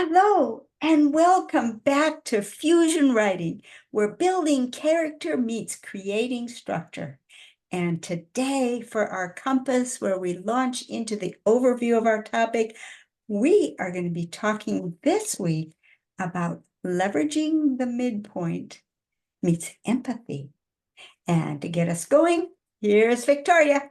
Hello and welcome back to Fusion Writing, where building character meets creating structure. And today for our compass, where we launch into the overview of our topic, we are going to be talking this week about leveraging the midpoint meets empathy. And to get us going, here's Victoria.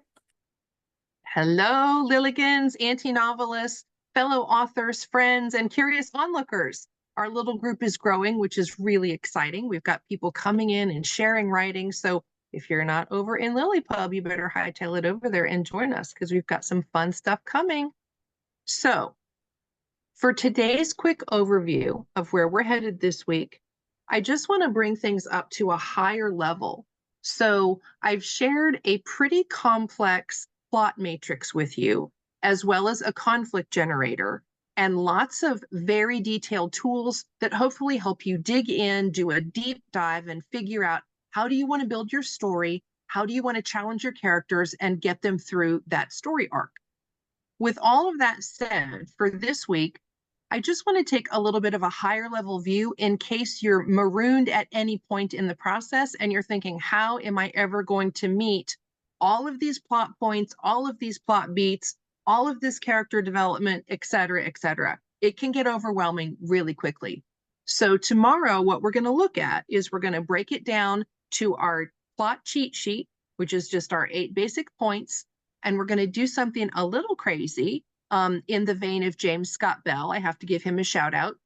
Hello, Lilligans, anti-novelists, fellow authors, friends, and curious onlookers. Our little group is growing, which is really exciting. We've got people coming in and sharing writing. So if you're not over in LiLLiPub, you better hightail it over there and join us because we've got some fun stuff coming. So for today's quick overview of where we're headed this week, I just want to bring things up to a higher level. So I've shared a pretty complex plot matrix with you, as well as a conflict generator and lots of very detailed tools that hopefully help you dig in, do a deep dive, and figure out how do you want to build your story, how do you want to challenge your characters and get them through that story arc. With all of that said, for this week, I just want to take a little bit of a higher level view in case you're marooned at any point in the process and you're thinking, how am I ever going to meet all of these plot points, all of these plot beats, all of this character development, et cetera, et cetera. It can get overwhelming really quickly. So tomorrow, what we're going to look at is we're going to break it down to our plot cheat sheet, which is just our 8 basic points. And we're going to do something a little crazy in the vein of James Scott Bell. I have to give him a shout out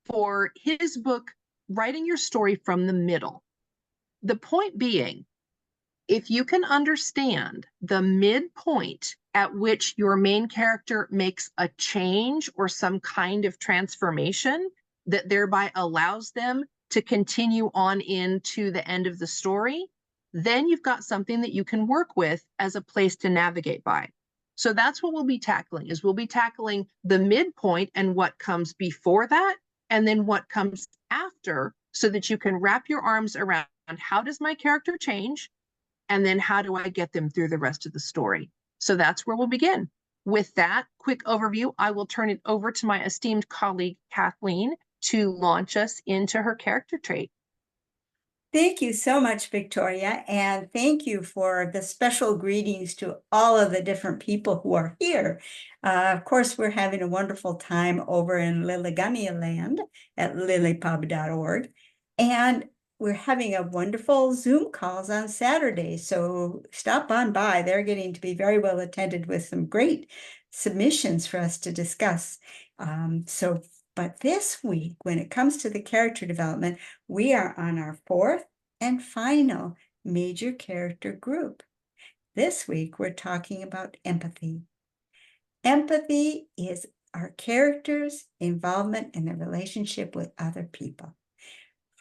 for his book, Writing Your Story from the Middle. The point being, if you can understand the midpoint at which your main character makes a change or some kind of transformation that thereby allows them to continue on into the end of the story, then you've got something that you can work with as a place to navigate by. So that's what we'll be tackling, is we'll be tackling the midpoint and what comes before that, and then what comes after, so that you can wrap your arms around how does my character change, and then how do I get them through the rest of the story. So that's where we'll begin. With that quick overview, I will turn it over to my esteemed colleague, Kathleen, to launch us into her character trait. Thank you so much, Victoria, and thank you for the special greetings to all of the different people who are here. Of course, we're having a wonderful time over in Lilligania land at LiLLiPub.org, and we're having a wonderful Zoom calls on Saturday, so stop on by. They're getting to be very well attended with some great submissions for us to discuss. But this week, when it comes to the character development, we are on our 4th and final major character group. This week, we're talking about empathy. Empathy is our character's involvement in the relationship with other people,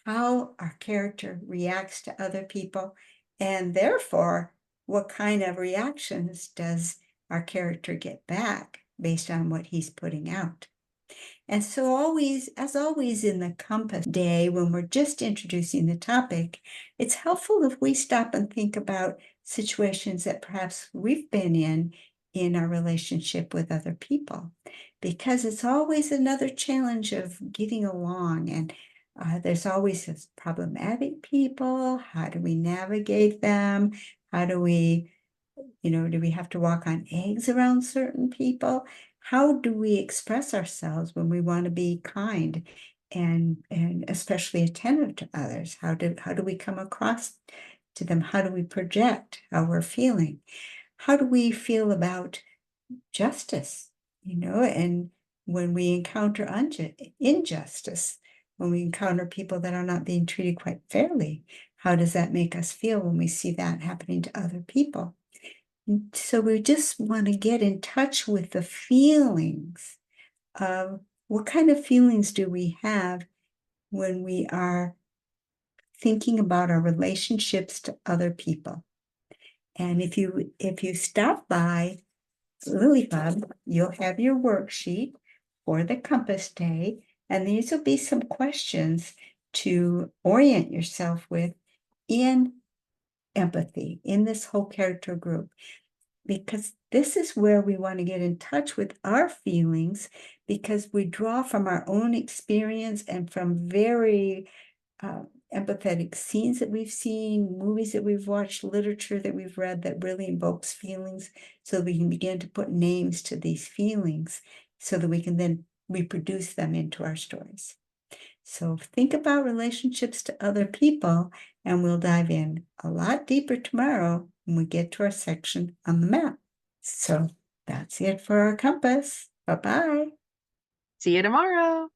how our character reacts to other people, and therefore, what kind of reactions does our character get back based on what he's putting out. And so as always in the Compass Day, when we're just introducing the topic, it's helpful if we stop and think about situations that perhaps we've been in our relationship with other people, because it's always another challenge of getting along. And there's always this problematic people. How do we navigate them? How do we, do we have to walk on eggs around certain people? How do we express ourselves when we want to be kind and especially attentive to others? How do we come across to them? How do we project how we're feeling? How do we feel about justice? And when we encounter injustice, when we encounter people that are not being treated quite fairly, how does that make us feel when we see that happening to other people? So we just want to get in touch with the feelings of what kind of feelings do we have when we are thinking about our relationships to other people. And if you stop by LiLLiPub, you'll have your worksheet for the Compass Day, and these will be some questions to orient yourself with in empathy, in this whole character group. because this is where we want to get in touch with our feelings, because we draw from our own experience and from very empathetic scenes that we've seen, movies that we've watched, literature that we've read that really invokes feelings, so we can begin to put names to these feelings so that we can then reproduce them into our stories. So think about relationships to other people, and we'll dive in a lot deeper tomorrow when we get to our section on the map. So that's it for our compass. Bye-bye. See you tomorrow.